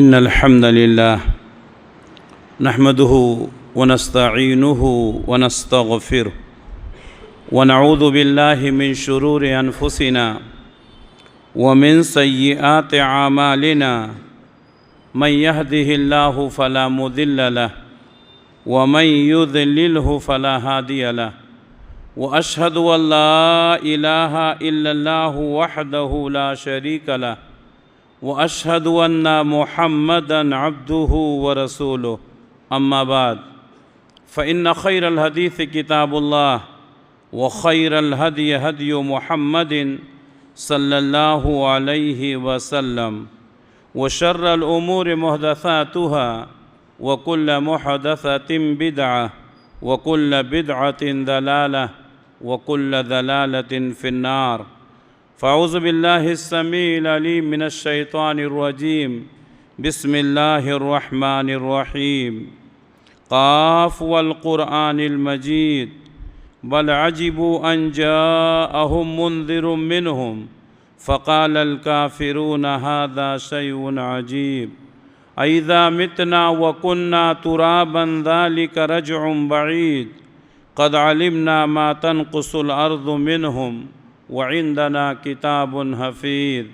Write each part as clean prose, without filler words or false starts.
إن الحمد لله نحمده ونستعينه ونستغفره ونعوذ بالله من شرور أنفسنا ومن سيئات أعمالنا من يهده الله فلا مضل له ومن يضلله فلا هادي له وأشهد أن لا إله إلا الله وحده لا شريك له وأشهد أن محمدًا عبده ورسوله أما بعد فإن خير الحديث كتاب الله وخير الهدي هدي محمد صلى الله عليه وسلم وشر الأمور محدثاتها وكل محدثة بدعة وكل بدعة ضلالة وكل ضلالة في النار فأعوذ بالله السميع العليم من الشيطان الرجيم بسم الله الرحمن الرحيم قاف والقرآن المجيد بل عجبوا أن جاءهم منذر منهم فقال الكافرون هذا شيء عجيب أإذا متنا وكنا ترابا ذلك رجع بعيد قد علمنا ما تنقص الأرض منهم وعندنا كتاب حفيظ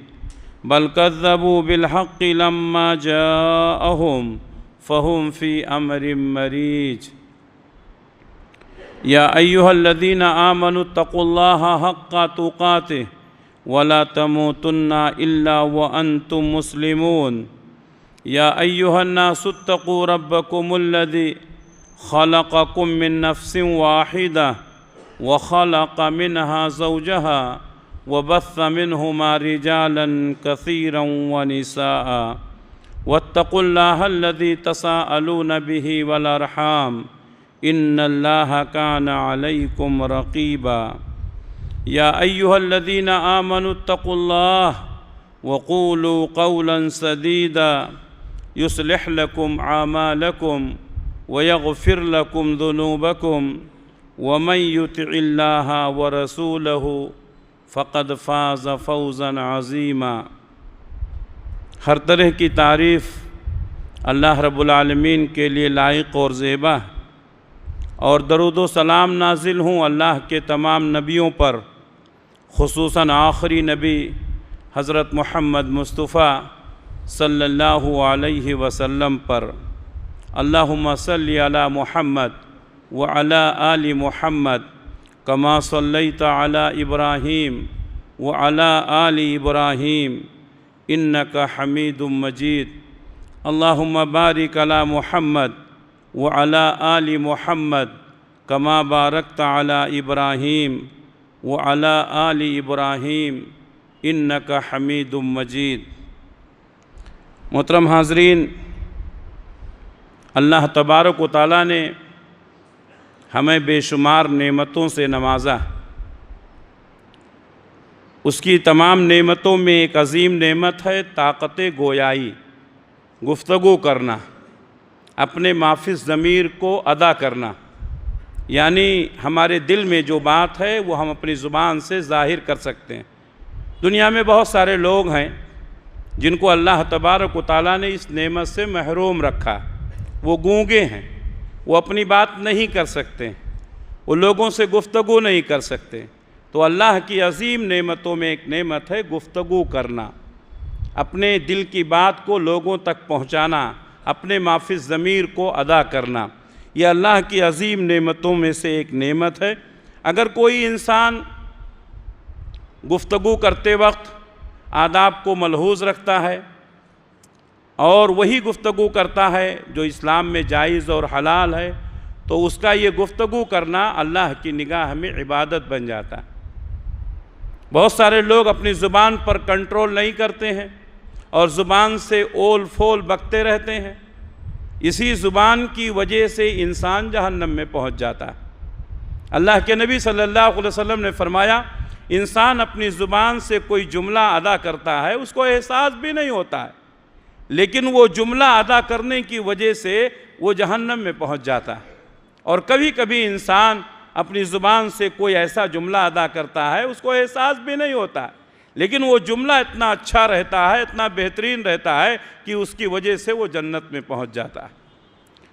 بل كذبوا بالحق لما جاءهم فهم في أمر مريج يا أيها الذين آمنوا اتقوا الله حق تقاته ولا تموتن إلا وأنتم مسلمون يا أيها الناس اتقوا ربكم الذي خلقكم من نفس واحدة وخلق منها زوجها وبث منهما رجالا كثيرا ونساء واتقوا الله الذي تساءلون به والأرحام إن الله كان عليكم رقيبا يا أيها الذين آمنوا اتقوا الله وقولوا قولا سديدا يصلح لكم أعمالكم ويغفر لكم ذنوبكم ومن يطع الله ورسوله فقد فاز فوزا عظیما۔ ہر طرح کی تعریف اللہ رب العالمین کے لیے لائق اور زیبا، اور درود و سلام نازل ہوں اللہ کے تمام نبیوں پر، خصوصاً آخری نبی حضرت محمد مصطفیٰ صلی اللہ علیہ وسلم پر۔ اللہم صلی علی محمد وعلی آل محمد کما صلیت علی ابراہیم وعلی آل ابراہیم انک حمید مجید۔ اللہم بارک علی محمد وعلی آل محمد کما بارکت علی ابراہیم وعلی آل ابراہیم انک حمید مجید۔ محترم حاضرین، اللہ تبارک و تعالیٰ نے ہمیں بے شمار نعمتوں سے نوازا۔ اس کی تمام نعمتوں میں ایک عظیم نعمت ہے طاقت گویائی، گفتگو کرنا، اپنے مافی ضمیر کو ادا کرنا، یعنی ہمارے دل میں جو بات ہے وہ ہم اپنی زبان سے ظاہر کر سکتے ہیں۔ دنیا میں بہت سارے لوگ ہیں جن کو اللہ تبارک و تعالیٰ نے اس نعمت سے محروم رکھا، وہ گونگے ہیں، وہ اپنی بات نہیں کر سکتے، وہ لوگوں سے گفتگو نہیں کر سکتے۔ تو اللہ کی عظیم نعمتوں میں ایک نعمت ہے گفتگو کرنا، اپنے دل کی بات کو لوگوں تک پہنچانا، اپنے مافی ضمیر کو ادا کرنا۔ یہ اللہ کی عظیم نعمتوں میں سے ایک نعمت ہے۔ اگر کوئی انسان گفتگو کرتے وقت آداب کو ملحوظ رکھتا ہے اور وہی گفتگو کرتا ہے جو اسلام میں جائز اور حلال ہے، تو اس کا یہ گفتگو کرنا اللہ کی نگاہ میں عبادت بن جاتا ہے۔ بہت سارے لوگ اپنی زبان پر کنٹرول نہیں کرتے ہیں اور زبان سے اول فول بکتے رہتے ہیں، اسی زبان کی وجہ سے انسان جہنم میں پہنچ جاتا ہے۔ اللہ کے نبی صلی اللہ علیہ وسلم نے فرمایا، انسان اپنی زبان سے کوئی جملہ ادا کرتا ہے، اس کو احساس بھی نہیں ہوتا ہے، لیکن وہ جملہ ادا کرنے کی وجہ سے وہ جہنم میں پہنچ جاتا ہے۔ اور کبھی کبھی انسان اپنی زبان سے کوئی ایسا جملہ ادا کرتا ہے، اس کو احساس بھی نہیں ہوتا ہے، لیکن وہ جملہ اتنا اچھا رہتا ہے، اتنا بہترین رہتا ہے کہ اس کی وجہ سے وہ جنت میں پہنچ جاتا ہے۔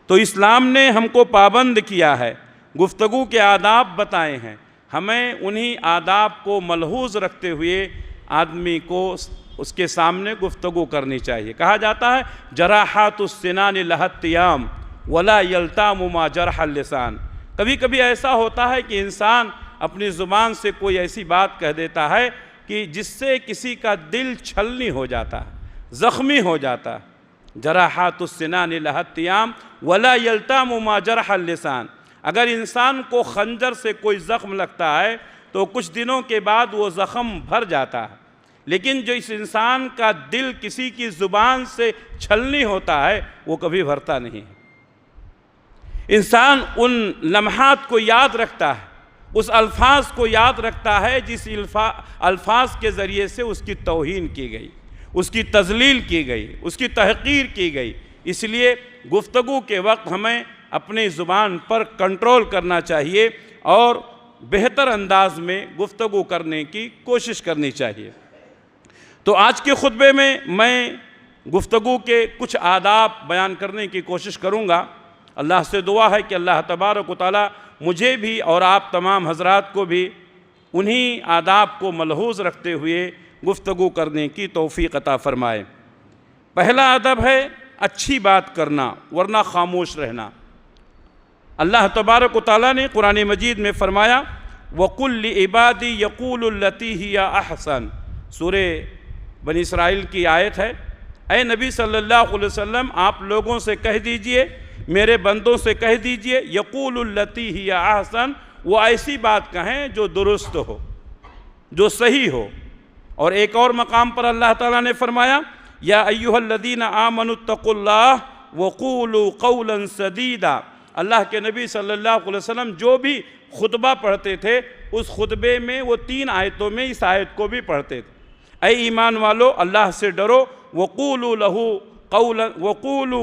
تو اسلام نے ہم کو پابند کیا ہے، گفتگو کے آداب بتائے ہیں، ہمیں انہی آداب کو ملحوظ رکھتے ہوئے آدمی کو اس کے سامنے گفتگو کرنی چاہیے۔ کہا جاتا ہے جراحات السنان لها التیام ولا یلتام ما جرح اللسان۔ کبھی کبھی ایسا ہوتا ہے کہ انسان اپنی زبان سے کوئی ایسی بات کہہ دیتا ہے کہ جس سے کسی کا دل چھلنی ہو جاتا ہے، زخمی ہو جاتا ہے۔ جراحات السنان لها التیام ولا یلتام ما جرح اللسان۔ اگر انسان کو خنجر سے کوئی زخم لگتا ہے تو کچھ دنوں کے بعد وہ زخم بھر جاتا ہے، لیکن جو اس انسان کا دل کسی کی زبان سے چھلنی ہوتا ہے وہ کبھی بھرتا نہیں ہے۔ انسان ان لمحات کو یاد رکھتا ہے، اس الفاظ کو یاد رکھتا ہے جس الفاظ کے ذریعے سے اس کی توہین کی گئی، اس کی تذلیل کی گئی، اس کی تحقیر کی گئی۔ اس لیے گفتگو کے وقت ہمیں اپنی زبان پر کنٹرول کرنا چاہیے اور بہتر انداز میں گفتگو کرنے کی کوشش کرنی چاہیے۔ تو آج کے خطبے میں گفتگو کے کچھ آداب بیان کرنے کی کوشش کروں گا۔ اللہ سے دعا ہے کہ اللہ تبارک و تعالی مجھے بھی اور آپ تمام حضرات کو بھی انہی آداب کو ملحوظ رکھتے ہوئے گفتگو کرنے کی توفیق عطا فرمائے۔ پہلا ادب ہے اچھی بات کرنا ورنہ خاموش رہنا۔ اللہ تبارک و تعالیٰ نے قرآن مجید میں فرمایا وَقُلْ لِعِبَادِي يَقُولُ الَّتِي هِيَ أَحْسَنُ۔ سورہ بنی اسرائیل کی آیت ہے۔ اے نبی صلی اللہ علیہ وسلم آپ لوگوں سے کہہ دیجئے، میرے بندوں سے کہہ دیجئے یقول التی ہی احسن، وہ ایسی بات کہیں جو درست ہو، جو صحیح ہو۔ اور ایک اور مقام پر اللہ تعالیٰ نے فرمایا یا ایھا الذین آمنوا اتقوا اللہ وقولوا قولا سدیدا۔ اللہ کے نبی صلی اللہ علیہ وسلم جو بھی خطبہ پڑھتے تھے اس خطبے میں وہ 3 آیتوں میں اس آیت کو بھی پڑھتے تھے۔ اے ایمان والو اللہ سے ڈرو، وقولوا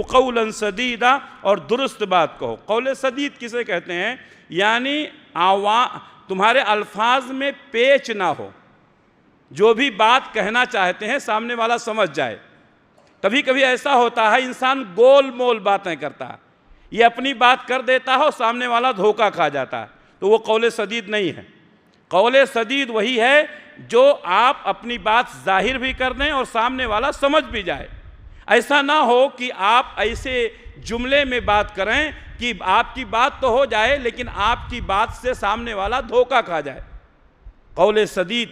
قولا سدیدا، اور درست بات کہو۔ قول سدید کسے کہتے ہیں؟ یعنی تمہارے الفاظ میں پیچ نہ ہو، جو بھی بات کہنا چاہتے ہیں سامنے والا سمجھ جائے۔ کبھی کبھی ایسا ہوتا ہے انسان گول مول باتیں کرتا ہے، یہ اپنی بات کر دیتا ہے اور سامنے والا دھوکہ کھا جاتا ہے، تو وہ قول سدید نہیں ہے۔ قول سدید وہی ہے جو آپ اپنی بات ظاہر بھی کر دیں اور سامنے والا سمجھ بھی جائے۔ ایسا نہ ہو کہ آپ ایسے جملے میں بات کریں کہ آپ کی بات تو ہو جائے لیکن آپ کی بات سے سامنے والا دھوکہ کھا جائے۔ قول سدید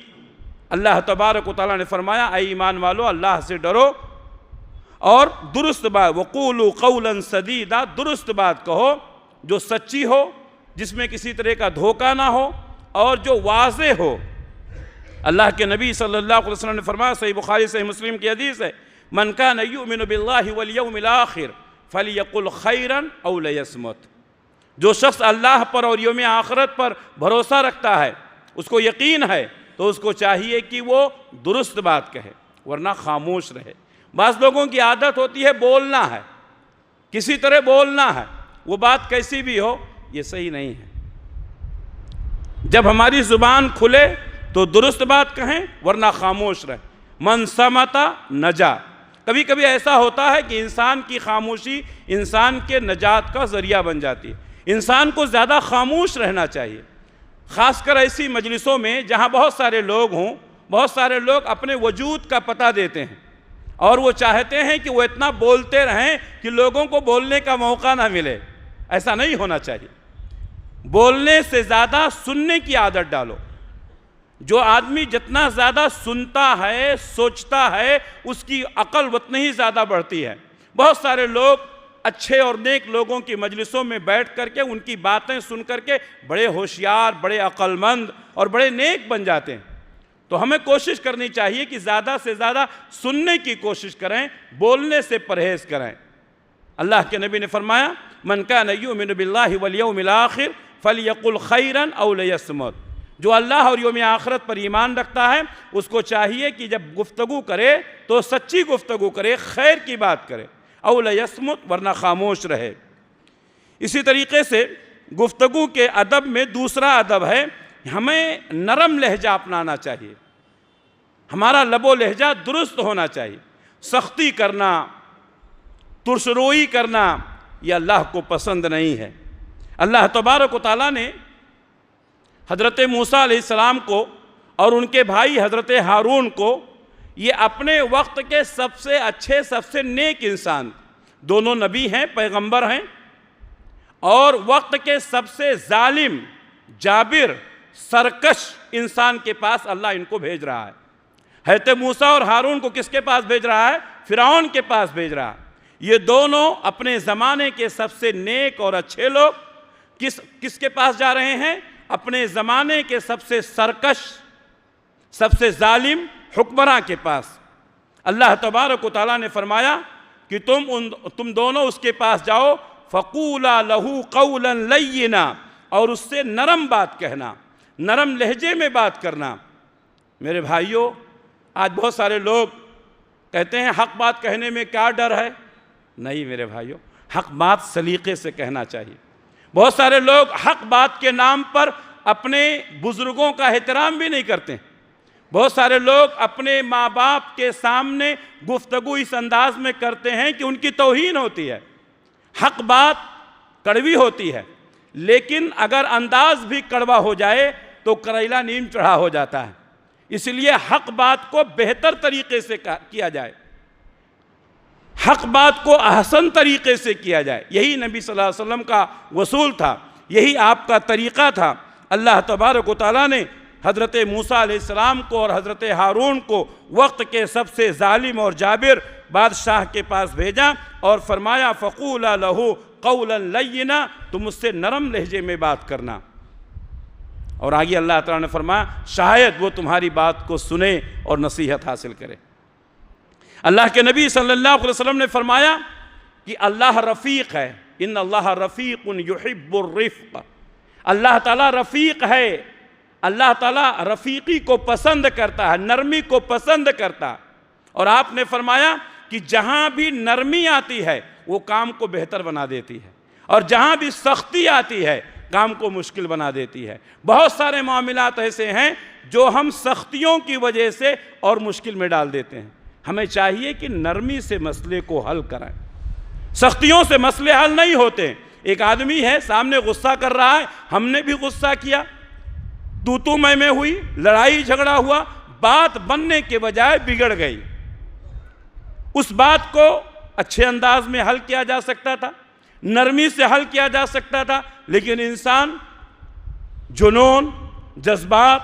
اللہ تبارک و تعالیٰ نے فرمایا اے ایمان والو اللہ سے ڈرو اور درست بات، وقولوا قولا سدیدا، درست بات کہو جو سچی ہو، جس میں کسی طرح کا دھوکہ نہ ہو اور جو واضح ہو۔ اللہ کے نبی صلی اللہ علیہ وسلم نے فرمایا، صحیح بخاری صحیح مسلم کی حدیث ہے، من کان یؤمن باللہ والیوم الآخر فلیقل خیرا او لیصمت۔ جو شخص اللہ پر اور یوم آخرت پر بھروسہ رکھتا ہے، اس کو یقین ہے، تو اس کو چاہیے کہ وہ درست بات کہے ورنہ خاموش رہے۔ بعض لوگوں کی عادت ہوتی ہے بولنا ہے، کسی طرح بولنا ہے، وہ بات کیسی بھی ہو، یہ صحیح نہیں ہے۔ جب ہماری زبان کھلے تو درست بات کہیں ورنہ خاموش رہیں۔ من صمت نجا۔ کبھی کبھی ایسا ہوتا ہے کہ انسان کی خاموشی انسان کے نجات کا ذریعہ بن جاتی ہے۔ انسان کو زیادہ خاموش رہنا چاہیے، خاص کر ایسی مجلسوں میں جہاں بہت سارے لوگ ہوں۔ بہت سارے لوگ اپنے وجود کا پتہ دیتے ہیں اور وہ چاہتے ہیں کہ وہ اتنا بولتے رہیں کہ لوگوں کو بولنے کا موقع نہ ملے۔ ایسا نہیں ہونا چاہیے۔ بولنے سے زیادہ سننے کی عادت ڈالو۔ جو آدمی جتنا زیادہ سنتا ہے، سوچتا ہے، اس کی عقل اتنی ہی زیادہ بڑھتی ہے۔ بہت سارے لوگ اچھے اور نیک لوگوں کی مجلسوں میں بیٹھ کر کے ان کی باتیں سن کر کے بڑے ہوشیار، بڑے عقل مند اور بڑے نیک بن جاتے ہیں۔ تو ہمیں کوشش کرنی چاہیے کہ زیادہ سے زیادہ سننے کی کوشش کریں، بولنے سے پرہیز کریں۔ اللہ کے نبی نے فرمایا من کان یؤمن باللہ والیوم الآخر فلیقل خیرا او لیصمت۔ جو اللہ اور یوم آخرت پر ایمان رکھتا ہے اس کو چاہیے کہ جب گفتگو کرے تو سچی گفتگو کرے، خیر کی بات کرے، او لیصمت، ورنہ خاموش رہے۔ اسی طریقے سے گفتگو کے ادب میں دوسرا ادب ہے ہمیں نرم لہجہ اپنانا چاہیے۔ ہمارا لب و لہجہ درست ہونا چاہیے. سختی کرنا، ترش روئی کرنا یہ اللہ کو پسند نہیں ہے. اللہ تبارک و تعالیٰ نے حضرت موسیٰ علیہ السلام کو اور ان کے بھائی حضرت ہارون کو یہ اپنے وقت کے سب سے اچھے، سب سے نیک انسان، دونوں نبی ہیں، پیغمبر ہیں، اور وقت کے سب سے ظالم، جابر، سرکش انسان کے پاس اللہ ان کو بھیج رہا ہے. حضرت موسیٰ اور ہارون کو کس کے پاس بھیج رہا ہے؟ فرعون کے پاس بھیج رہا ہے. یہ دونوں اپنے زمانے کے سب سے نیک اور اچھے لوگ کس کے پاس جا رہے ہیں؟ اپنے زمانے کے سب سے سرکش، سب سے ظالم حکمراں کے پاس. اللہ تبارک و تعالیٰ نے فرمایا کہ تم دونوں اس کے پاس جاؤ، فَقُولَا لَهُ قَوْلًا لَيِّنًا، اور اس سے نرم بات کہنا، نرم لہجے میں بات کرنا. میرے بھائیوں، آج بہت سارے لوگ کہتے ہیں حق بات کہنے میں کیا ڈر ہے؟ نہیں میرے بھائیوں، حق بات سلیقے سے کہنا چاہیے. بہت سارے لوگ حق بات کے نام پر اپنے بزرگوں کا احترام بھی نہیں کرتے. بہت سارے لوگ اپنے ماں باپ کے سامنے گفتگو اس انداز میں کرتے ہیں کہ ان کی توہین ہوتی ہے. حق بات کڑوی ہوتی ہے، لیکن اگر انداز بھی کڑوا ہو جائے تو کریلا نیم چڑھا ہو جاتا ہے. اس لیے حق بات کو بہتر طریقے سے کیا جائے، حق بات کو احسن طریقے سے کیا جائے. یہی نبی صلی اللہ علیہ وسلم کا اصول تھا، یہی آپ کا طریقہ تھا. اللہ تبارک و تعالیٰ نے حضرت موسیٰ علیہ السلام کو اور حضرت ہارون کو وقت کے سب سے ظالم اور جابر بادشاہ کے پاس بھیجا اور فرمایا فَقُولَا لَهُ قَوْلًا لَيِّنًا، تم اس سے نرم لہجے میں بات کرنا. اور آگے اللہ تعالیٰ نے فرمایا شاید وہ تمہاری بات کو سنے اور نصیحت حاصل کرے. اللہ کے نبی صلی اللہ علیہ وسلم نے فرمایا کہ اللہ رفیق ہے، ان اللہ رفیق یحب الرفق. اللہ تعالیٰ رفیق ہے، اللہ تعالیٰ رفیقی کو پسند کرتا ہے، نرمی کو پسند کرتا ہے. اور آپ نے فرمایا کہ جہاں بھی نرمی آتی ہے وہ کام کو بہتر بنا دیتی ہے، اور جہاں بھی سختی آتی ہے کام کو مشکل بنا دیتی ہے. بہت سارے معاملات ایسے ہیں جو ہم سختیوں کی وجہ سے اور مشکل میں ڈال دیتے ہیں. ہمیں چاہیے کہ نرمی سے مسئلے کو حل کریں. سختیوں سے مسئلے حل نہیں ہوتے. ایک آدمی ہے سامنے غصہ کر رہا ہے، ہم نے بھی غصہ کیا، تو میں ہوئی، لڑائی جھگڑا ہوا، بات بننے کے بجائے بگڑ گئی. اس بات کو اچھے انداز میں حل کیا جا سکتا تھا، نرمی سے حل کیا جا سکتا تھا، لیکن انسان جنون، جذبات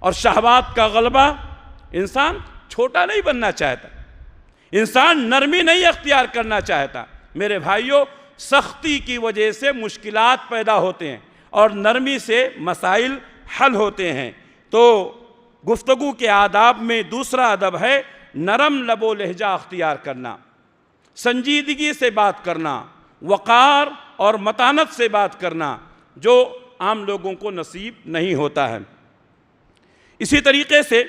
اور شہوات کا غلبہ، انسان چھوٹا نہیں بننا چاہتا، انسان نرمی نہیں اختیار کرنا چاہتا. میرے بھائیوں، سختی کی وجہ سے مشکلات پیدا ہوتے ہیں اور نرمی سے مسائل حل ہوتے ہیں. تو گفتگو کے آداب میں دوسرا ادب ہے نرم لب و لہجہ اختیار کرنا، سنجیدگی سے بات کرنا، وقار اور متانت سے بات کرنا، جو عام لوگوں کو نصیب نہیں ہوتا ہے. اسی طریقے سے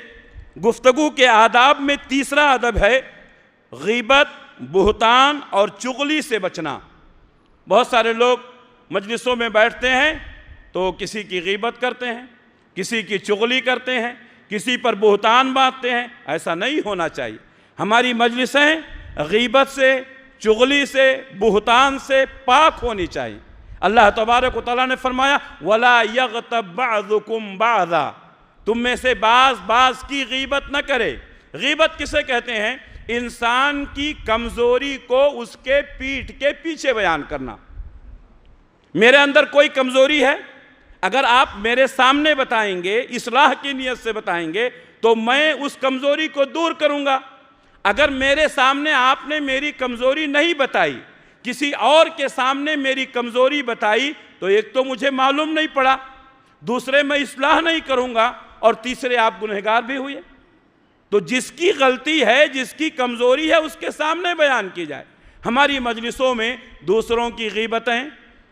گفتگو کے آداب میں تیسرا ادب ہے غیبت، بہتان اور چغلی سے بچنا. بہت سارے لوگ مجلسوں میں بیٹھتے ہیں تو کسی کی غیبت کرتے ہیں، کسی کی چغلی کرتے ہیں، کسی پر بہتان باندھتے ہیں. ایسا نہیں ہونا چاہیے. ہماری مجلسیں غیبت سے، چغلی سے، بہتان سے پاک ہونی چاہیے. اللہ تبارک و تعالیٰ نے فرمایا وَلَا يَغْتَبْ بَعْضُكُمْ بَعْضًا، تم میں سے بعض کی غیبت نہ کرے. غیبت کسے کہتے ہیں؟ انسان کی کمزوری کو اس کے پیٹھ کے پیچھے بیان کرنا. میرے اندر کوئی کمزوری ہے، اگر آپ میرے سامنے بتائیں گے، اصلاح کی نیت سے بتائیں گے تو میں اس کمزوری کو دور کروں گا. اگر میرے سامنے آپ نے میری کمزوری نہیں بتائی، کسی اور کے سامنے میری کمزوری بتائی، تو ایک تو مجھے معلوم نہیں پڑا، دوسرے میں اصلاح نہیں کروں گا، اور تیسرے آپ گنہگار بھی ہوئے. تو جس کی غلطی ہے، جس کی کمزوری ہے، اس کے سامنے بیان کی جائے. ہماری مجلسوں میں دوسروں کی غیبتیں،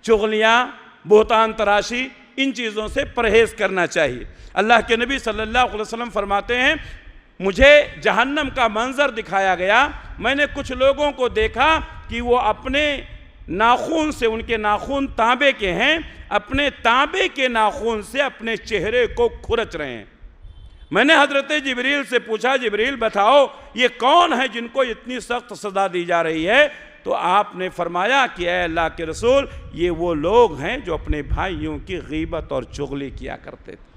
چغلیاں، بہتان تراشی، ان چیزوں سے پرہیز کرنا چاہیے. اللہ کے نبی صلی اللہ علیہ وسلم فرماتے ہیں مجھے جہنم کا منظر دکھایا گیا، میں نے کچھ لوگوں کو دیکھا کہ وہ اپنے ناخون سے، ان کے ناخون تانبے کے ہیں، اپنے تانبے کے ناخون سے اپنے چہرے کو کھرچ رہے ہیں. میں نے حضرت جبریل سے پوچھا جبریل بتاؤ یہ کون ہے جن کو اتنی سخت سزا دی جا رہی ہے؟ تو آپ نے فرمایا کہ اے اللہ کے رسول یہ وہ لوگ ہیں جو اپنے بھائیوں کی غیبت اور چغلی کیا کرتے تھے۔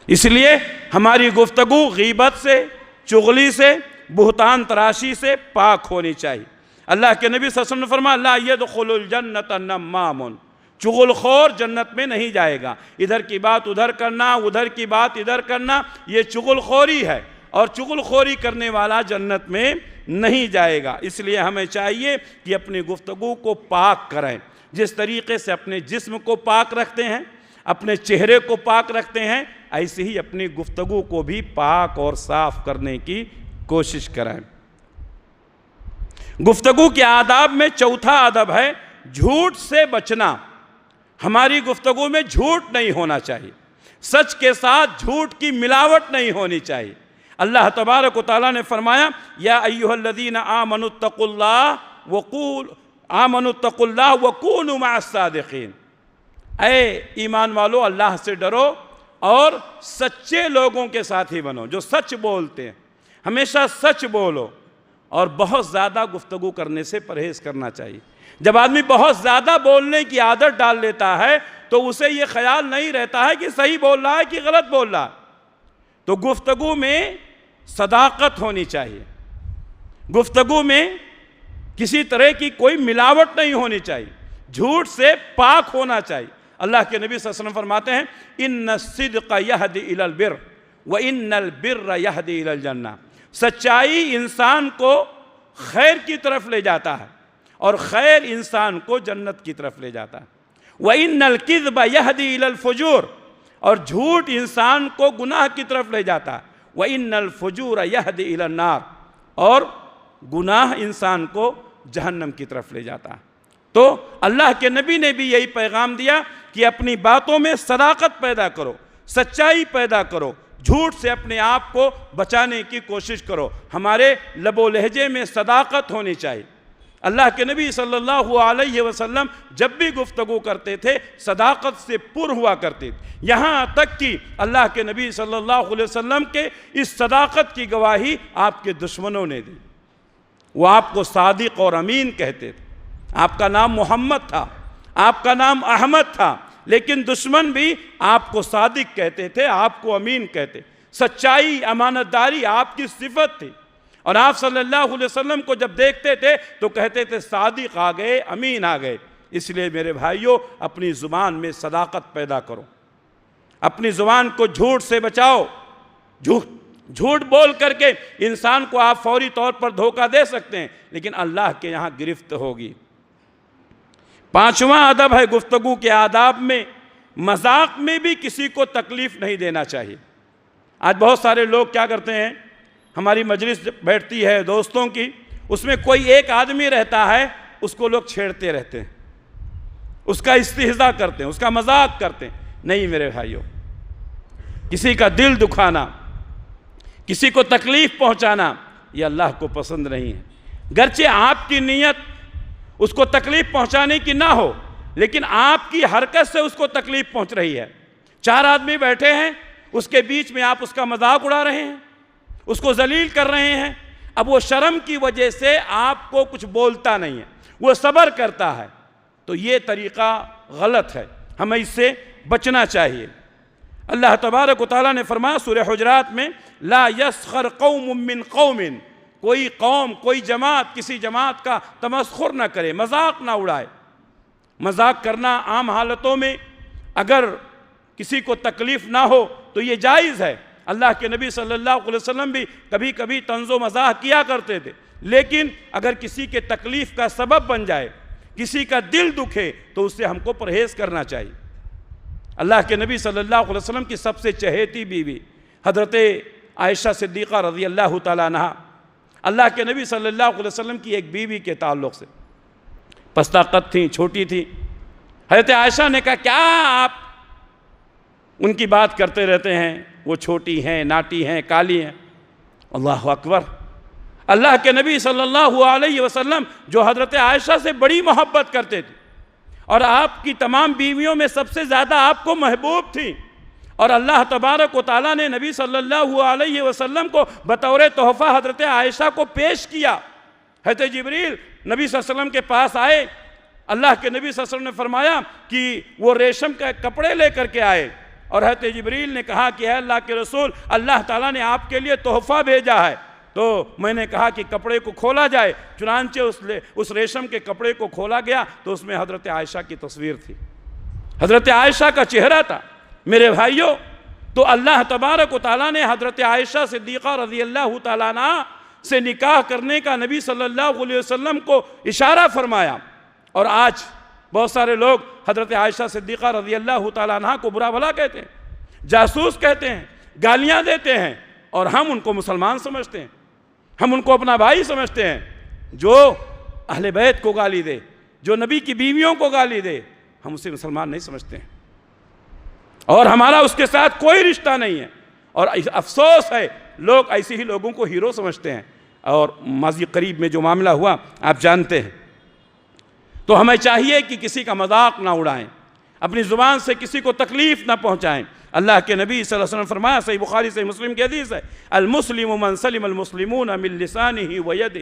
اس لیے ہماری گفتگو غیبت سے، چغلی سے، بہتان تراشی سے پاک ہونی چاہیے۔ اللہ کے نبی صلی اللہ علیہ وسلم نے فرمایا لا يدخل الجنت نمام، چغل خور جنت میں نہیں جائے گا۔ ادھر کی بات ادھر کرنا، ادھر کی بات ادھر کرنا، یہ چغل خوری ہے، اور چغل خوری کرنے والا جنت میں نہیں جائے گا۔ اس لیے ہمیں چاہیے کہ اپنی گفتگو کو پاک کریں۔ جس طریقے سے اپنے جسم کو پاک رکھتے ہیں، اپنے چہرے کو پاک رکھتے ہیں، ایسے ہی اپنی گفتگو کو بھی پاک اور صاف کرنے کی کوشش کریں۔ گفتگو کے آداب میں چوتھا ادب ہے جھوٹ سے بچنا۔ ہماری گفتگو میں جھوٹ نہیں ہونا چاہیے، سچ کے ساتھ جھوٹ کی ملاوٹ نہیں ہونی چاہیے۔ اللہ تبارک و تعالیٰ نے فرمایا یا ایھا الذین آمنوا اتقوا اللہ وکونوا مع الصادقین، اے ایمان والو اللہ سے ڈرو اور سچے لوگوں کے ساتھ ہی بنو، جو سچ بولتے ہیں۔ ہمیشہ سچ بولو، اور بہت زیادہ گفتگو کرنے سے پرہیز کرنا چاہیے۔ جب آدمی بہت زیادہ بولنے کی عادت ڈال لیتا ہے تو اسے یہ خیال نہیں رہتا ہے کہ صحیح بول رہا ہے کہ غلط بول رہا ہے۔ تو گفتگو میں صداقت ہونی چاہیے، گفتگو میں کسی طرح کی کوئی ملاوٹ نہیں ہونی چاہیے، جھوٹ سے پاک ہونا چاہیے۔ اللہ کے نبی صلی اللہ علیہ وسلم فرماتے ہیں ان الصدق یہدی الی البر وان البر یہدی الی الجنہ، سچائی انسان کو خیر کی طرف لے جاتا ہے اور خیر انسان کو جنت کی طرف لے جاتا ہے۔ وَإِنَّ الْكِذْبَ يَهْدِي إِلَى الْفُجُورِ، اور جھوٹ انسان کو گناہ کی طرف لے جاتا ہے۔ وَإِنَّ الْفُجُورَ يَهْدِي إِلَى النَّارِ، اور گناہ انسان کو جہنم کی طرف لے جاتا ہے۔ تو اللہ کے نبی نے بھی یہی پیغام دیا کہ اپنی باتوں میں صداقت پیدا کرو، سچائی پیدا کرو، جھوٹ سے اپنے آپ کو بچانے کی کوشش کرو۔ ہمارے لب و لہجے میں صداقت ہونی چاہیے۔ اللہ کے نبی صلی اللہ علیہ وسلم جب بھی گفتگو کرتے تھے صداقت سے پر ہوا کرتے تھے، یہاں تک کہ اللہ کے نبی صلی اللہ علیہ وسلم کے اس صداقت کی گواہی آپ کے دشمنوں نے دی۔ وہ آپ کو صادق اور امین کہتے تھے۔ آپ کا نام محمد تھا، آپ کا نام احمد تھا، لیکن دشمن بھی آپ کو صادق کہتے تھے، آپ کو امین کہتے۔ سچائی، امانت داری آپ کی صفت تھی، اور آپ صلی اللہ علیہ وسلم کو جب دیکھتے تھے تو کہتے تھے صادق آ گئے، امین آ گئے۔ اس لیے میرے بھائیوں اپنی زبان میں صداقت پیدا کرو، اپنی زبان کو جھوٹ سے بچاؤ۔ جھوٹ بول کر کے انسان کو آپ فوری طور پر دھوکہ دے سکتے ہیں، لیکن اللہ کے یہاں گرفت ہوگی۔ پانچواں ادب ہے گفتگو کے آداب میں مذاق میں بھی کسی کو تکلیف نہیں دینا چاہیے۔ آج بہت سارے لوگ کیا کرتے ہیں، ہماری مجلس بیٹھتی ہے دوستوں کی، اس میں کوئی ایک آدمی رہتا ہے، اس کو لوگ چھیڑتے رہتے ہیں، اس کا استہزاء کرتے ہیں، اس کا مذاق کرتے ہیں۔ نہیں میرے بھائیوں، کسی کا دل دکھانا، کسی کو تکلیف پہنچانا یہ اللہ کو پسند نہیں ہے۔ گرچہ آپ کی نیت اس کو تکلیف پہنچانے کی نہ ہو، لیکن آپ کی حرکت سے اس کو تکلیف پہنچ رہی ہے۔ چار آدمی بیٹھے ہیں، اس کے بیچ میں آپ اس کا مذاق اڑا رہے ہیں، اس کو ذلیل کر رہے ہیں۔ اب وہ شرم کی وجہ سے آپ کو کچھ بولتا نہیں ہے، وہ صبر کرتا ہے، تو یہ طریقہ غلط ہے، ہمیں اس سے بچنا چاہیے۔ اللہ تبارک و تعالیٰ نے فرمایا سورہ حجرات میں لا یسخر قوم من قوم، کوئی قوم، کوئی جماعت کسی جماعت کا تمسخر نہ کرے، مذاق نہ اڑائے۔ مذاق کرنا عام حالتوں میں اگر کسی کو تکلیف نہ ہو تو یہ جائز ہے۔ اللہ کے نبی صلی اللہ علیہ وسلم بھی کبھی کبھی طنز و مزاح کیا کرتے تھے، لیکن اگر کسی کے تکلیف کا سبب بن جائے، کسی کا دل دکھے، تو اس سے ہم کو پرہیز کرنا چاہیے۔ اللہ کے نبی صلی اللہ علیہ وسلم کی سب سے چہیتی بیوی حضرت عائشہ صدیقہ رضی اللہ تعالیٰ عنہا، اللہ کے نبی صلی اللہ علیہ وسلم کی ایک بیوی کے تعلق سے پستہ قد تھیں، چھوٹی تھی۔ حضرت عائشہ نے کہا کیا آپ ان کی بات کرتے رہتے ہیں، وہ چھوٹی ہیں، ناٹی ہیں، کالی ہیں۔ اللہ اکبر! اللہ کے نبی صلی اللہ علیہ وسلم جو حضرت عائشہ سے بڑی محبت کرتے تھے، اور آپ کی تمام بیویوں میں سب سے زیادہ آپ کو محبوب تھی، اور اللہ تبارک و تعالیٰ نے نبی صلی اللہ علیہ وسلم کو بطور تحفہ حضرت عائشہ کو پیش کیا۔ حضرت جبریل نبی صلی اللہ علیہ وسلم کے پاس آئے، اللہ کے نبی صلی اللہ علیہ وسلم نے فرمایا کہ وہ ریشم کے کپڑے لے کر کے آئے، اور حضرت جبریل نے کہا کہ اے اللہ کے رسول، اللہ تعالیٰ نے آپ کے لیے تحفہ بھیجا ہے۔ تو میں نے کہا کہ کپڑے کو کھولا جائے، چنانچہ اس ریشم کے کپڑے کو کھولا گیا تو اس میں حضرت عائشہ کی تصویر تھی، حضرت عائشہ کا چہرہ تھا۔ میرے بھائیوں، تو اللہ تبارک و تعالیٰ نے حضرت عائشہ صدیقہ رضی اللہ تعالیٰ عنہ سے نکاح کرنے کا نبی صلی اللہ علیہ وسلم کو اشارہ فرمایا، اور آج بہت سارے لوگ حضرت عائشہ صدیقہ رضی اللہ تعالیٰ عنہ کو برا بھلا کہتے ہیں، جاسوس کہتے ہیں، گالیاں دیتے ہیں، اور ہم ان کو مسلمان سمجھتے ہیں، ہم ان کو اپنا بھائی سمجھتے ہیں۔ جو اہل بیت کو گالی دے، جو نبی کی بیویوں کو گالی دے، ہم اسے مسلمان نہیں سمجھتے ہیں، اور ہمارا اس کے ساتھ کوئی رشتہ نہیں ہے۔ اور افسوس ہے، لوگ ایسے ہی لوگوں کو ہیرو سمجھتے ہیں، اور ماضی قریب میں جو معاملہ ہوا آپ جانتے ہیں۔ تو ہمیں چاہیے کہ کسی کا مذاق نہ اڑائیں، اپنی زبان سے کسی کو تکلیف نہ پہنچائیں۔ اللہ کے نبی صلی اللہ علیہ وسلم فرمایا، صحیح بخاری صحیح مسلم کی حدیث ہے، المسلم من سلم المسلمون من لسانہ ویدہ۔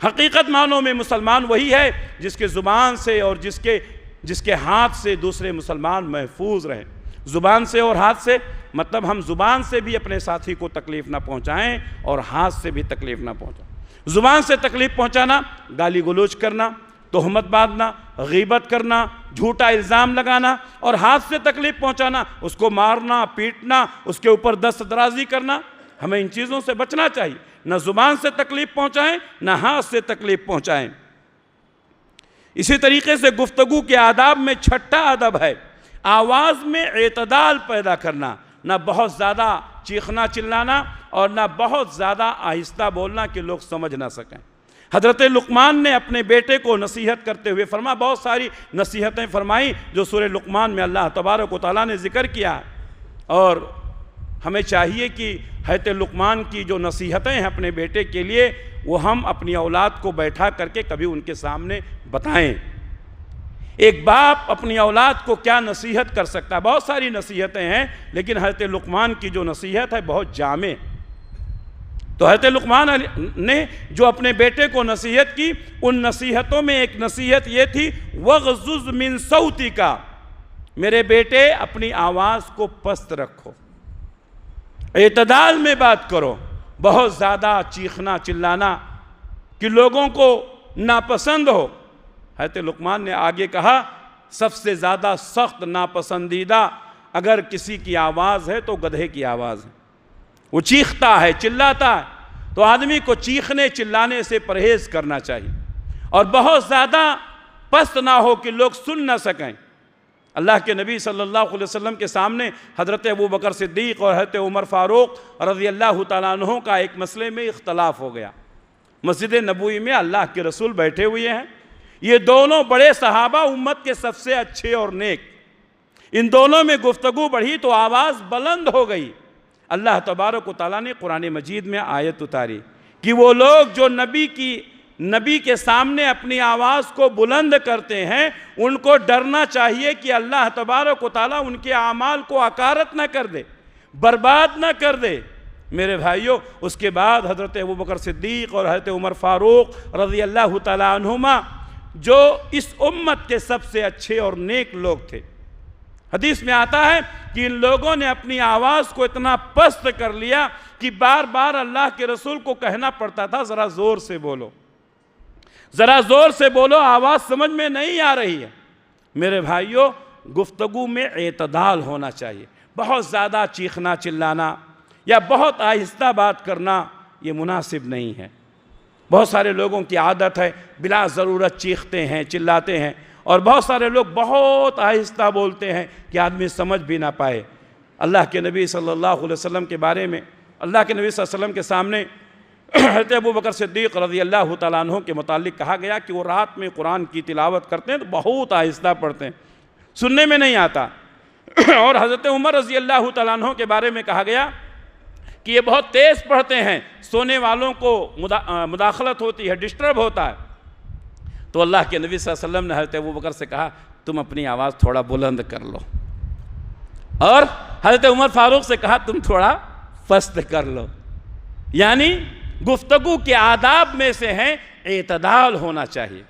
حقیقت معنوں میں مسلمان وہی ہے جس کے زبان سے اور جس کے ہاتھ سے دوسرے مسلمان محفوظ رہیں۔ زبان سے اور ہاتھ سے مطلب ہم زبان سے بھی اپنے ساتھی کو تکلیف نہ پہنچائیں اور ہاتھ سے بھی تکلیف نہ پہنچائیں۔ زبان سے تکلیف پہنچانا، گالی گلوچ کرنا، تہمت باندھنا، غیبت کرنا، جھوٹا الزام لگانا، اور ہاتھ سے تکلیف پہنچانا، اس کو مارنا، پیٹنا، اس کے اوپر دست درازی کرنا، ہمیں ان چیزوں سے بچنا چاہیے۔ نہ زبان سے تکلیف پہنچائیں، نہ ہاتھ سے تکلیف پہنچائیں۔ اسی طریقے سے گفتگو کے آداب میں چھٹا ادب ہے آواز میں اعتدال پیدا کرنا، نہ بہت زیادہ چیخنا چلانا اور نہ بہت زیادہ آہستہ بولنا کہ لوگ سمجھ نہ سکیں۔ حضرت لقمان نے اپنے بیٹے کو نصیحت کرتے ہوئے فرمایا، بہت ساری نصیحتیں فرمائیں جو سورہ لقمان میں اللہ تبارک و تعالیٰ نے ذکر کیا، اور ہمیں چاہیے کہ حضرت لقمان کی جو نصیحتیں ہیں اپنے بیٹے کے لیے، وہ ہم اپنی اولاد کو بیٹھا کر کے کبھی ان کے سامنے بتائیں۔ ایک باپ اپنی اولاد کو کیا نصیحت کر سکتا ہے؟ بہت ساری نصیحتیں ہیں، لیکن حضرت لقمان کی جو نصیحت ہے بہت جامع۔ تو حضرت لقمان نے جو اپنے بیٹے کو نصیحت کی، ان نصیحتوں میں ایک نصیحت یہ تھی، وَغْضُضْ مِن صَوْتِكَ، میرے بیٹے اپنی آواز کو پست رکھو، اعتدال میں بات کرو، بہت زیادہ چیخنا چلانا کہ لوگوں کو ناپسند ہو۔ حضرت لقمان نے آگے کہا، سب سے زیادہ سخت ناپسندیدہ اگر کسی کی آواز ہے تو گدھے کی آواز ہے، وہ چیختا ہے، چلاتا ہے، تو آدمی کو چیخنے چلانے سے پرہیز کرنا چاہیے، اور بہت زیادہ پست نہ ہو کہ لوگ سن نہ سکیں۔ اللہ کے نبی صلی اللہ علیہ وسلم کے سامنے حضرت ابوبکر صدیق اور حضرت عمر فاروق رضی اللہ تعالیٰ عنہ کا ایک مسئلے میں اختلاف ہو گیا۔ مسجد نبوی میں اللہ کے رسول بیٹھے ہوئے ہیں، یہ دونوں بڑے صحابہ، امت کے سب سے اچھے اور نیک، ان دونوں میں گفتگو بڑھی تو آواز بلند ہو گئی۔ اللہ تبارک و تعالیٰ نے قرآن مجید میں آیت اتاری کہ وہ لوگ جو نبی کے سامنے اپنی آواز کو بلند کرتے ہیں، ان کو ڈرنا چاہیے کہ اللہ تبارک و تعالیٰ ان کے اعمال کو اکارت نہ کر دے، برباد نہ کر دے۔ میرے بھائیوں، اس کے بعد حضرت ابوبکر صدیق اور حضرت عمر فاروق رضی اللہ تعالیٰ عنہما، جو اس امت کے سب سے اچھے اور نیک لوگ تھے، حدیث میں آتا ہے کہ ان لوگوں نے اپنی آواز کو اتنا پست کر لیا کہ بار بار اللہ کے رسول کو کہنا پڑتا تھا، ذرا زور سے بولو، ذرا زور سے بولو، آواز سمجھ میں نہیں آ رہی ہے۔ میرے بھائیوں، گفتگو میں اعتدال ہونا چاہیے، بہت زیادہ چیخنا چلانا یا بہت آہستہ بات کرنا یہ مناسب نہیں ہے۔ بہت سارے لوگوں کی عادت ہے بلا ضرورت چیختے ہیں، چلاتے ہیں، اور بہت سارے لوگ بہت آہستہ بولتے ہیں کہ آدمی سمجھ بھی نہ پائے۔ اللہ کے نبی صلی اللہ علیہ وسلم کے بارے میں، اللہ کے نبی صلی اللہ علیہ وسلم کے سامنے حضرت ابوبکر صدیق رضی اللہ تعالیٰ عنہ کے متعلق کہا گیا کہ وہ رات میں قرآن کی تلاوت کرتے ہیں تو بہت آہستہ پڑھتے ہیں، سننے میں نہیں آتا۔ اور حضرت عمر رضی اللہ تعالیٰ عنہ کے بارے میں کہا گیا کہ یہ بہت تیز پڑھتے ہیں، سونے والوں کو مداخلت ہوتی ہے، ڈسٹرب ہوتا ہے۔ تو اللہ کے نبی صلی اللہ علیہ وسلم نے حضرت ابوبکر سے کہا، تم اپنی آواز تھوڑا بلند کر لو، اور حضرت عمر فاروق سے کہا تم تھوڑا پست کر لو، یعنی گفتگو کے آداب میں سے ہے اعتدال ہونا چاہیے۔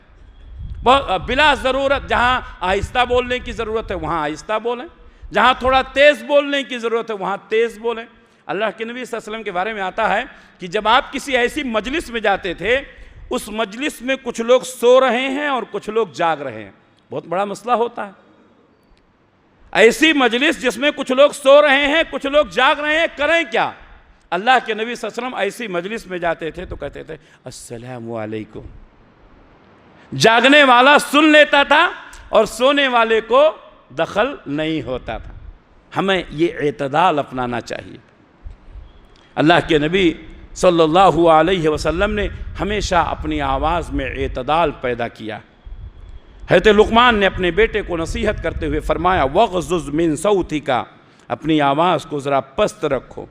بلا ضرورت جہاں آہستہ بولنے کی ضرورت ہے وہاں آہستہ بولیں، جہاں تھوڑا تیز بولنے کی ضرورت ہے وہاں تیز بولیں۔ اللہ کے نبی صلی اللہ علیہ وسلم کے بارے میں آتا ہے کہ جب آپ کسی ایسی مجلس میں جاتے تھے، اس مجلس میں کچھ لوگ سو رہے ہیں اور کچھ لوگ جاگ رہے ہیں، بہت بڑا مسئلہ ہوتا ہے۔ ایسی مجلس جس میں کچھ لوگ سو رہے ہیں کچھ لوگ جاگ رہے ہیں، کریں کیا؟ اللہ کے نبی صلی اللہ علیہ وسلم ایسی مجلس میں جاتے تھے تو کہتے تھے السلام علیکم۔ جاگنے والا سن لیتا تھا اور سونے والے کو دخل نہیں ہوتا تھا۔ ہمیں یہ اعتدال اپنانا چاہیے۔ اللہ کے نبی صلی اللہ علیہ وسلم نے ہمیشہ اپنی آواز میں اعتدال پیدا کیا۔ حضرت لقمان نے اپنے بیٹے کو نصیحت کرتے ہوئے فرمایا وَغْضُضْ مِن صَوْتِكَ، اپنی آواز کو ذرا پست رکھو۔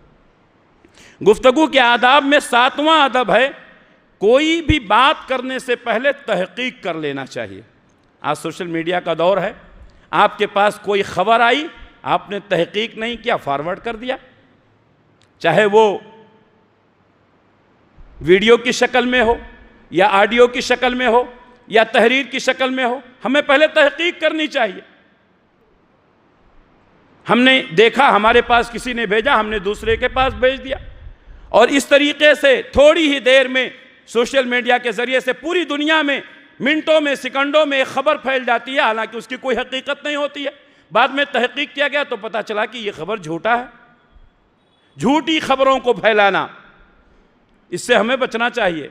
گفتگو کے آداب میں 7واں ادب ہے کوئی بھی بات کرنے سے پہلے تحقیق کر لینا چاہیے۔ آج سوشل میڈیا کا دور ہے، آپ کے پاس کوئی خبر آئی، آپ نے تحقیق نہیں کیا، فارورڈ کر دیا، چاہے وہ ویڈیو کی شکل میں ہو یا آڈیو کی شکل میں ہو یا تحریر کی شکل میں ہو۔ ہمیں پہلے تحقیق کرنی چاہیے۔ ہم نے دیکھا، ہمارے پاس کسی نے بھیجا، ہم نے دوسرے کے پاس بھیج دیا، اور اس طریقے سے تھوڑی ہی دیر میں سوشل میڈیا کے ذریعے سے پوری دنیا میں منٹوں میں سیکنڈوں میں ایک خبر پھیل جاتی ہے، حالانکہ اس کی کوئی حقیقت نہیں ہوتی ہے۔ بعد میں تحقیق کیا گیا تو پتہ چلا کہ یہ خبر جھوٹا ہے۔ جھوٹی خبروں کو پھیلانا، اس سے ہمیں بچنا چاہیے۔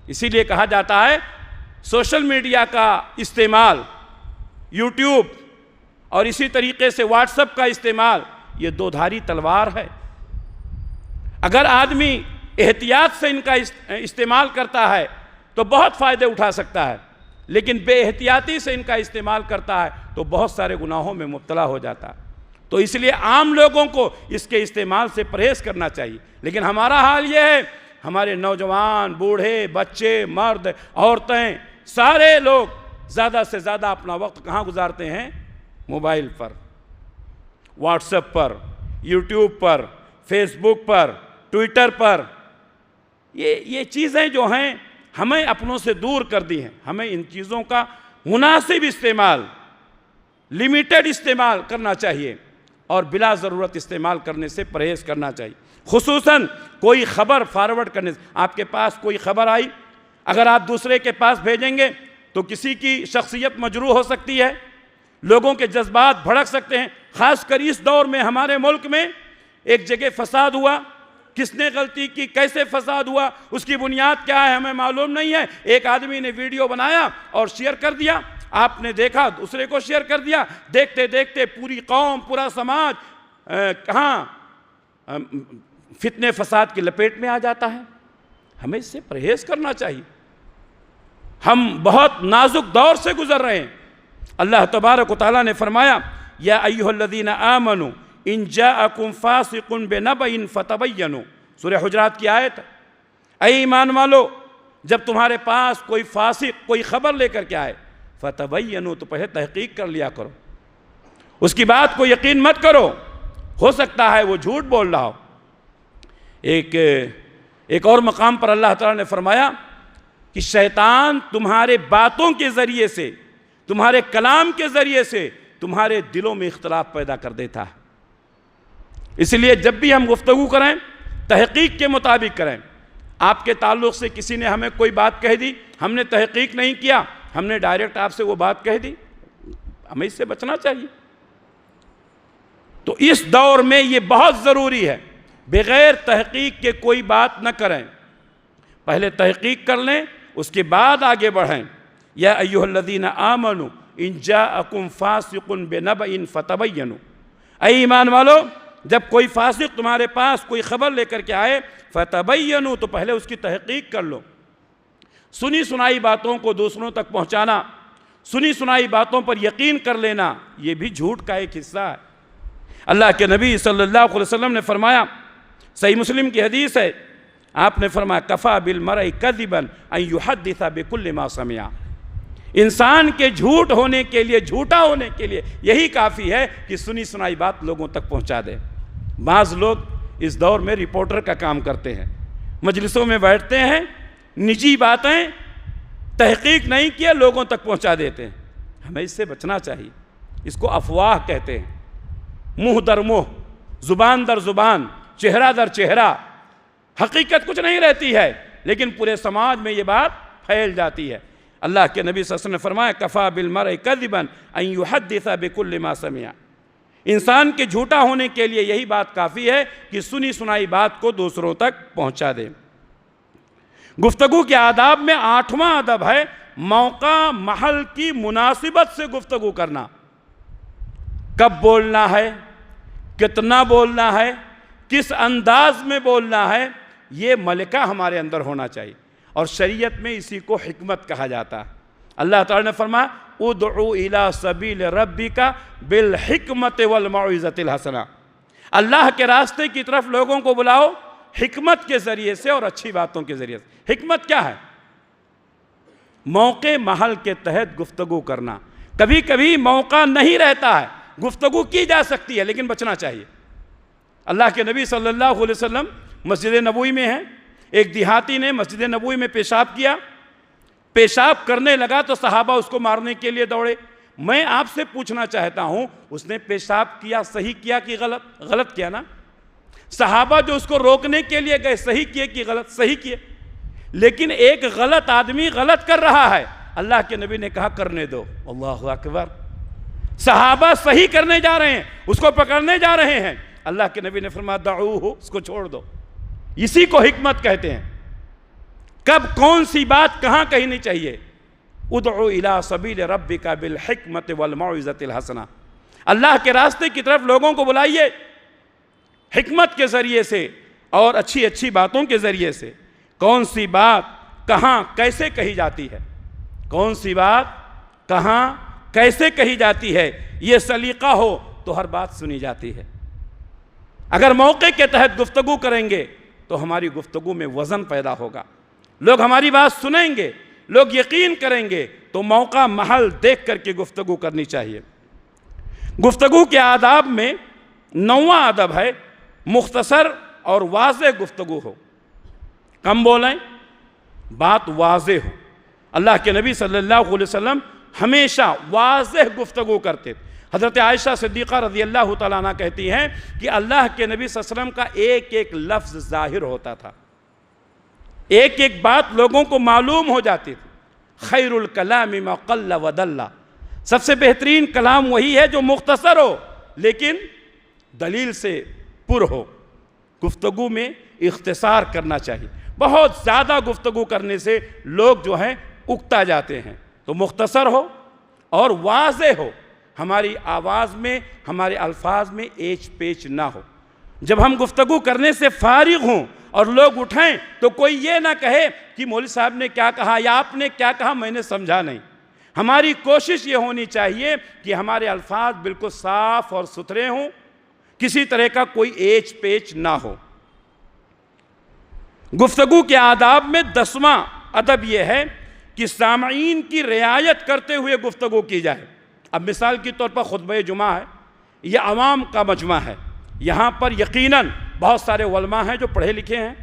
اسی لیے کہا جاتا ہے سوشل میڈیا کا استعمال، یوٹیوب اور اسی طریقے سے واٹس ایپ کا استعمال، یہ دو دھاری تلوار ہے۔ اگر آدمی احتیاط سے ان کا استعمال کرتا ہے تو بہت فائدے اٹھا سکتا ہے، لیکن بے احتیاطی سے ان کا استعمال کرتا ہے تو بہت سارے گناہوں میں مبتلا ہو جاتا ہے۔ تو اس لیے عام لوگوں کو اس کے استعمال سے پرہیز کرنا چاہیے، لیکن ہمارا حال یہ ہے، ہمارے نوجوان، بوڑھے، بچے، مرد، عورتیں، سارے لوگ زیادہ سے زیادہ اپنا وقت کہاں گزارتے ہیں؟ موبائل پر، واٹس ایپ پر، یوٹیوب پر، فیس بک پر، ٹویٹر پر۔ یہ چیزیں جو ہیں ہمیں اپنوں سے دور کر دی ہیں۔ ہمیں ان چیزوں کا مناسب استعمال، لیمیٹڈ استعمال کرنا چاہیے، اور بلا ضرورت استعمال کرنے سے پرہیز کرنا چاہیے۔ خصوصاً کوئی خبر فارورڈ کرنے سے، آپ کے پاس کوئی خبر آئی، اگر آپ دوسرے کے پاس بھیجیں گے تو کسی کی شخصیت مجروح ہو سکتی ہے، لوگوں کے جذبات بھڑک سکتے ہیں۔ خاص کر اس دور میں ہمارے ملک میں ایک جگہ فساد ہوا، کس نے غلطی کی، کیسے فساد ہوا، اس کی بنیاد کیا ہے ہمیں معلوم نہیں ہے۔ ایک آدمی نے ویڈیو بنایا اور شیئر کر دیا، آپ نے دیکھا، دوسرے کو شیئر کر دیا، دیکھتے دیکھتے پوری قوم، پورا سماج کہاں فتنے فساد کی لپیٹ میں آ جاتا ہے۔ ہمیں اس سے پرہیز کرنا چاہیے۔ ہم بہت نازک دور سے گزر رہے ہیں۔ اللہ تبارک و تعالیٰ نے فرمایا یا ایھا الذین آمنوا ان جاءکم فاسق بنبأ فتبینوا، سورہ حجرات کی آیت۔ اے ایمان والو، جب تمہارے پاس کوئی فاسق کوئی خبر لے کر کے آئے، فتبینوا، تو پہلے تحقیق کر لیا کرو، اس کی بات کو یقین مت کرو، ہو سکتا ہے وہ جھوٹ بول رہا ہو۔ ایک اور مقام پر اللہ تعالیٰ نے فرمایا کہ شیطان تمہارے باتوں کے ذریعے سے، تمہارے کلام کے ذریعے سے تمہارے دلوں میں اختلاف پیدا کر دیتا ہے۔ اس لیے جب بھی ہم گفتگو کریں تحقیق کے مطابق کریں۔ آپ کے تعلق سے کسی نے ہمیں کوئی بات کہہ دی، ہم نے تحقیق نہیں کیا، ہم نے ڈائریکٹ آپ سے وہ بات کہہ دی، ہمیں اس سے بچنا چاہیے۔ تو اس دور میں یہ بہت ضروری ہے، بغیر تحقیق کے کوئی بات نہ کریں، پہلے تحقیق کر لیں، اس کے بعد آگے بڑھیں۔ یا ایھا الذین آمنوا ان جاءکم فاسق بنبأ فتبینوا، اے ایمان والو، جب کوئی فاسق تمہارے پاس کوئی خبر لے کر کے آئے، فتبینوا، تو پہلے اس کی تحقیق کر لو۔ سنی سنائی باتوں کو دوسروں تک پہنچانا، سنی سنائی باتوں پر یقین کر لینا، یہ بھی جھوٹ کا ایک حصہ ہے۔ اللہ کے نبی صلی اللہ علیہ وسلم نے فرمایا، صحیح مسلم کی حدیث ہے، آپ نے فرمایا کفا بالمرء کذبا ان یحدث بکل ما سمع، انسان کے جھوٹ ہونے کے لیے، جھوٹا ہونے کے لیے یہی کافی ہے کہ سنی سنائی بات لوگوں تک پہنچا دے۔ بعض لوگ اس دور میں رپورٹر کا کام کرتے ہیں، مجلسوں میں بیٹھتے ہیں، نجی باتیں تحقیق نہیں کیا لوگوں تک پہنچا دیتے ہیں۔ ہمیں اس سے بچنا چاہیے۔ اس کو افواہ کہتے ہیں، منہ در منہ، زبان در زبان، چہرہ در چہرہ، حقیقت کچھ نہیں رہتی ہے لیکن پورے سماج میں یہ بات پھیل جاتی ہے۔ اللہ کے نبی صلی اللہ علیہ وسلم نے فرمایا کفا بالمرء کذبا ان یحدث بکل ما سمع، انسان کے جھوٹا ہونے کے لیے یہی بات کافی ہے کہ سنی سنائی بات کو دوسروں تک پہنچا دے۔ گفتگو کے آداب میں 8واں ادب ہے موقع محل کی مناسبت سے گفتگو کرنا۔ کب بولنا ہے، کتنا بولنا ہے، کس انداز میں بولنا ہے، یہ ملکہ ہمارے اندر ہونا چاہیے، اور شریعت میں اسی کو حکمت کہا جاتا ہے۔ اللہ تعالیٰ نے فرمایا ادعو الی سبیل ربک بالحکمت والموعظۃ الحسنہ، اللہ کے راستے کی طرف لوگوں کو بلاؤ حکمت کے ذریعے سے اور اچھی باتوں کے ذریعے سے۔ حکمت کیا ہے؟ موقع محل کے تحت گفتگو کرنا۔ کبھی کبھی موقع نہیں رہتا ہے، گفتگو کی جا سکتی ہے لیکن بچنا چاہیے۔ اللہ کے نبی صلی اللہ علیہ وسلم مسجد نبوی میں ہیں، ایک دیہاتی نے مسجد نبوی میں پیشاب کیا، پیشاب کرنے لگا تو صحابہ اس کو مارنے کے لیے دوڑے۔ میں آپ سے پوچھنا چاہتا ہوں اس نے پیشاب کیا صحیح کیا کہ غلط؟ غلط کیا نا۔ صحابہ جو اس کو روکنے کے لیے گئے صحیح کیے کہ غلط؟ صحیح کیے۔ لیکن ایک غلط آدمی غلط کر رہا ہے، اللہ کے نبی نے کہا کرنے دو۔ اللہ اکبر۔ صحابہ صحیح کرنے جا رہے ہیں، اس کو پکڑنے جا رہے ہیں، اللہ کے نبی نے فرمایا دعوہ، اس کو چھوڑ دو۔ اسی کو حکمت کہتے ہیں۔ کب کون سی بات کہاں کہنی چاہیے؟ ادعو الی سبیل ربک بالحکمت والموعظۃ الحسنہ، اللہ کے راستے کی طرف لوگوں کو بلائیے حکمت کے ذریعے سے اور اچھی اچھی باتوں کے ذریعے سے۔ کون سی بات کہاں کیسے کہی جاتی ہے، کون سی بات کہاں کیسے کہی جاتی ہے، یہ سلیقہ ہو تو ہر بات سنی جاتی ہے۔ اگر موقع کے تحت گفتگو کریں گے تو ہماری گفتگو میں وزن پیدا ہوگا، لوگ ہماری بات سنیں گے، لوگ یقین کریں گے۔ تو موقع محل دیکھ کر کے گفتگو کرنی چاہیے۔ گفتگو کے آداب میں 9واں ادب ہے مختصر اور واضح گفتگو ہو۔ کم بولیں، بات واضح ہو۔ اللہ کے نبی صلی اللہ علیہ وسلم ہمیشہ واضح گفتگو کرتے تھے۔ حضرت عائشہ صدیقہ رضی اللہ تعالیٰ عنہ کہتی ہیں کہ اللہ کے نبی صلی اللہ علیہ وسلم کا ایک ایک لفظ ظاہر ہوتا تھا، ایک ایک بات لوگوں کو معلوم ہو جاتی تھی۔ خیر الکلام ما قل و دل، سب سے بہترین کلام وہی ہے جو مختصر ہو لیکن دلیل سے پر ہو۔ گفتگو میں اختصار کرنا چاہیے، بہت زیادہ گفتگو کرنے سے لوگ جو ہیں اکتا جاتے ہیں۔ تو مختصر ہو اور واضح ہو، ہماری آواز میں ہمارے الفاظ میں ایچ پیچ نہ ہو۔ جب ہم گفتگو کرنے سے فارغ ہوں اور لوگ اٹھیں تو کوئی یہ نہ کہے کہ مولوی صاحب نے کیا کہا یا آپ نے کیا کہا میں نے سمجھا نہیں۔ ہماری کوشش یہ ہونی چاہیے کہ ہمارے الفاظ بالکل صاف اور ستھرے ہوں، کسی طرح کا کوئی ایچ پیچ نہ ہو۔ گفتگو کے آداب میں 10واں ادب یہ ہے کہ سامعین کی رعایت کرتے ہوئے گفتگو کی جائے۔ اب مثال کے طور پر خطبہ جمعہ ہے، یہ عوام کا مجمع ہے، یہاں پر یقیناً بہت سارے علماء ہیں جو پڑھے لکھے ہیں،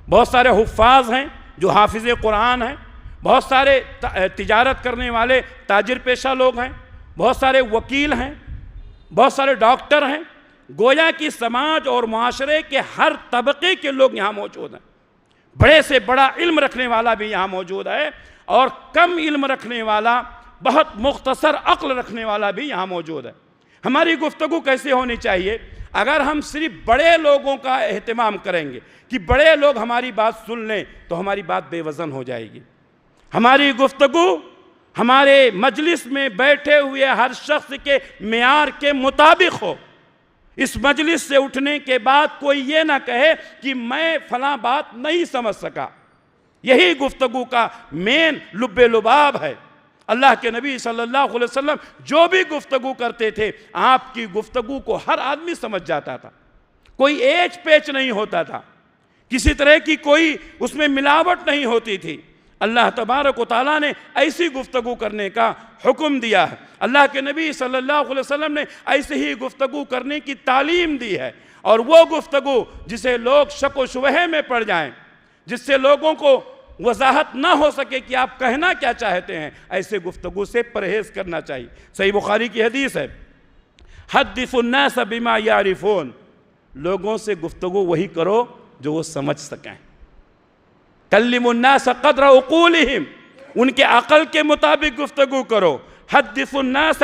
بہت سارے حفاظ ہیں جو حافظ قرآن ہیں، بہت سارے تجارت کرنے والے تاجر پیشہ لوگ ہیں، بہت سارے وکیل ہیں، بہت سارے ڈاکٹر ہیں۔ گویا کہ سماج اور معاشرے کے ہر طبقے کے لوگ یہاں موجود ہیں، بڑے سے بڑا علم رکھنے والا بھی یہاں موجود ہے اور کم علم رکھنے والا، بہت مختصر عقل رکھنے والا بھی یہاں موجود ہے۔ ہماری گفتگو کیسے ہونی چاہیے؟ اگر ہم صرف بڑے لوگوں کا اہتمام کریں گے کہ بڑے لوگ ہماری بات سن لیں تو ہماری بات بے وزن ہو جائے گی۔ ہماری گفتگو ہمارے مجلس میں بیٹھے ہوئے ہر شخص کے معیار کے مطابق ہو۔ اس مجلس سے اٹھنے کے بعد کوئی یہ نہ کہے کہ میں فلاں بات نہیں سمجھ سکا۔ یہی گفتگو کا مین لب لباب ہے۔ اللہ کے نبی صلی اللہ علیہ وسلم جو بھی گفتگو کرتے تھے آپ کی گفتگو کو ہر آدمی سمجھ جاتا تھا، کوئی ایچ پیچ نہیں ہوتا تھا، کسی طرح کی کوئی اس میں ملاوٹ نہیں ہوتی تھی۔ اللہ تبارک و تعالیٰ نے ایسی گفتگو کرنے کا حکم دیا ہے۔ اللہ کے نبی صلی اللہ علیہ وسلم نے ایسے ہی گفتگو کرنے کی تعلیم دی ہے، اور وہ گفتگو جسے لوگ شک و شبہے میں پڑ جائیں، جس سے لوگوں کو وضاحت نہ ہو سکے کہ آپ کہنا کیا چاہتے ہیں، ایسے گفتگو سے پرہیز کرنا چاہیے۔ صحیح بخاری کی حدیث ہے، حدث الناس بما یعرفون، لوگوں سے گفتگو وہی کرو جو وہ سمجھ سکیں۔ کلموا الناس قدر عقولہم، ان کے عقل کے مطابق گفتگو کرو۔ حدث الناس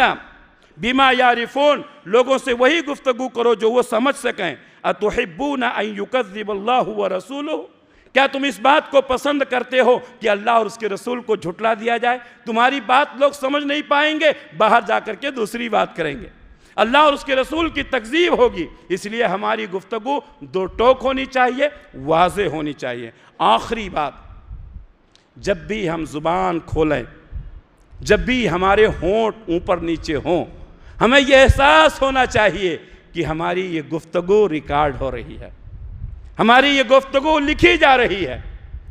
بما یعرفون، لوگوں سے وہی گفتگو کرو جو وہ سمجھ سکیں۔ اتحبون ان یکذب اللہ ورسولہ، کیا تم اس بات کو پسند کرتے ہو کہ اللہ اور اس کے رسول کو جھٹلا دیا جائے؟ تمہاری بات لوگ سمجھ نہیں پائیں گے، باہر جا کر کے دوسری بات کریں گے، اللہ اور اس کے رسول کی تکذیب ہوگی۔ اس لیے ہماری گفتگو دو ٹوک ہونی چاہیے، واضح ہونی چاہیے۔ آخری بات، جب بھی ہم زبان کھولیں، جب بھی ہمارے ہونٹ اوپر نیچے ہوں، ہمیں یہ احساس ہونا چاہیے کہ ہماری یہ گفتگو ریکارڈ ہو رہی ہے، ہماری یہ گفتگو لکھی جا رہی ہے۔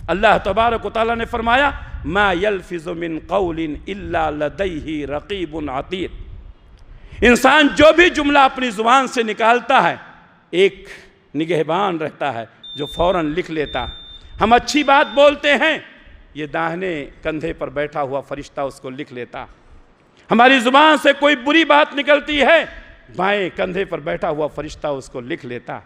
اللہ تبارک و تعالیٰ نے فرمایا ما یلفظ من قول الا لدیہ رقیب عتید، انسان جو بھی جملہ اپنی زبان سے نکالتا ہے ایک نگہبان رہتا ہے جو فوراً لکھ لیتا۔ ہم اچھی بات بولتے ہیں، یہ داہنے کندھے پر بیٹھا ہوا فرشتہ اس کو لکھ لیتا۔ ہماری زبان سے کوئی بری بات نکلتی ہے، بائیں کندھے پر بیٹھا ہوا فرشتہ اس کو لکھ لیتا۔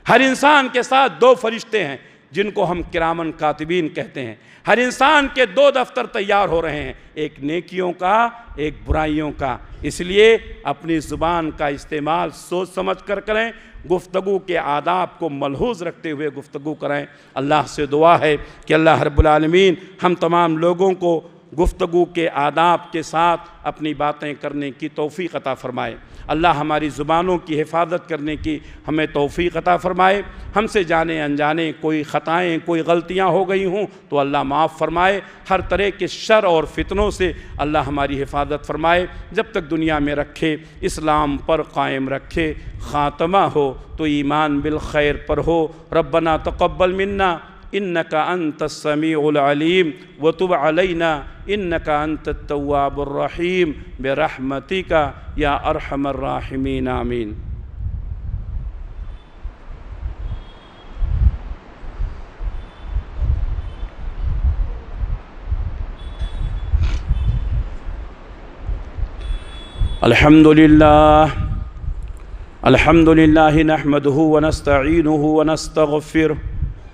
ہر انسان کے ساتھ دو فرشتے ہیں جن کو ہم کرامن کاتبین کہتے ہیں۔ ہر انسان کے دو دفتر تیار ہو رہے ہیں، ایک نیکیوں کا، ایک برائیوں کا۔ اس لیے اپنی زبان کا استعمال سوچ سمجھ کر کریں، گفتگو کے آداب کو ملحوظ رکھتے ہوئے گفتگو کریں۔ اللہ سے دعا ہے کہ اللہ رب العالمین ہم تمام لوگوں کو گفتگو کے آداب کے ساتھ اپنی باتیں کرنے کی توفیق عطا فرمائے۔ اللہ ہماری زبانوں کی حفاظت کرنے کی ہمیں توفیق عطا فرمائے۔ ہم سے جانے انجانے کوئی خطائیں، کوئی غلطیاں ہو گئی ہوں تو اللہ معاف فرمائے۔ ہر طرح کے شر اور فتنوں سے اللہ ہماری حفاظت فرمائے۔ جب تک دنیا میں رکھے، اسلام پر قائم رکھے۔ خاتمہ ہو تو ایمان بالخیر پر ہو۔ ربنا تقبل منا انك انت السميع العليم وتب علينا انك انت التواب الرحيم برحمتك يا ارحم الراحمين آمين۔ الحمد لله نحمده ونستعينه ونستغفره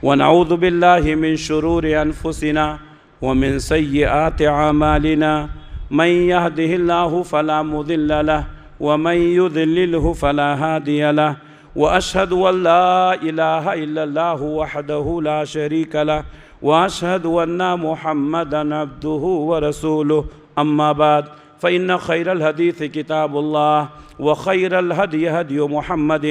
ونعوذ بالله من شرور أنفسنا ومن سيئات أعمالنا، من يهده الله فلا مضل له ومن يضلله فلا هادي له، وأشهد أن لا إله إلا الله وحده لا شريك له، وأشهد أن محمدًا عبده ورسوله، أما بعد فإن خير الحديث كتاب الله وخير الهدي هدي محمد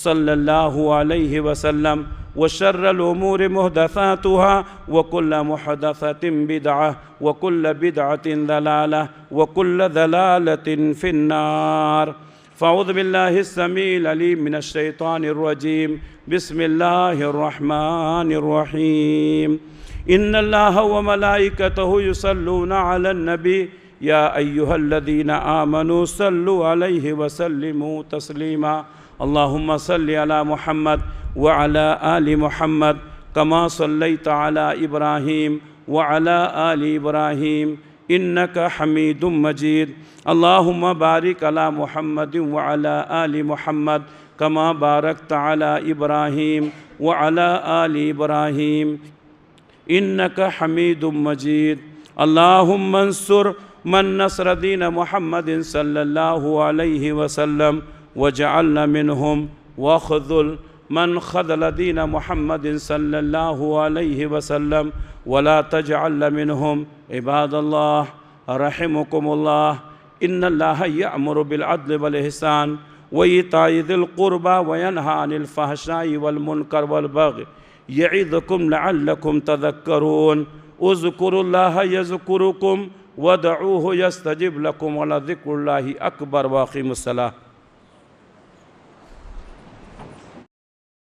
صلى الله عليه وسلم، وشر الأمور محدثاتها وكل محدثة بدعة وكل بدعة ضلالة وكل ضلالة في النار۔ فأعوذ بالله السميع العليم من الشيطان الرجيم، بسم الله الرحمن الرحيم۔ إن الله وملائكته يصلون على النبي يا أيها الذين آمنوا صلوا عليه وسلموا تسليما۔ اللهم صل على محمد وعلى آل محمد كما صليت على إبراهيم وعلى آل إبراهيم إنك حميد مجيد۔ اللهم بارك على محمد وعلى آل محمد كما باركت على إبراهيم وعلى آل إبراهيم إنك حميد مجيد۔ اللهم انصر من نصر دين محمد صلى الله عليه وسلم وجعلنا منهم، واخذل من خذل دين محمد صلى الله عليه وسلم ولا تجعل منهم۔ عباد الله رحمكم الله، إن الله يأمر بالعدل والإحسان وإيتاء ذي القربى وينهى عن الفحشاء والمنكر والبغي يعظكم لعلكم تذكرون۔ اذكروا الله يذكركم وادعوه يستجب لكم ولذكر الله أكبر۔ واقيموا الصلاة۔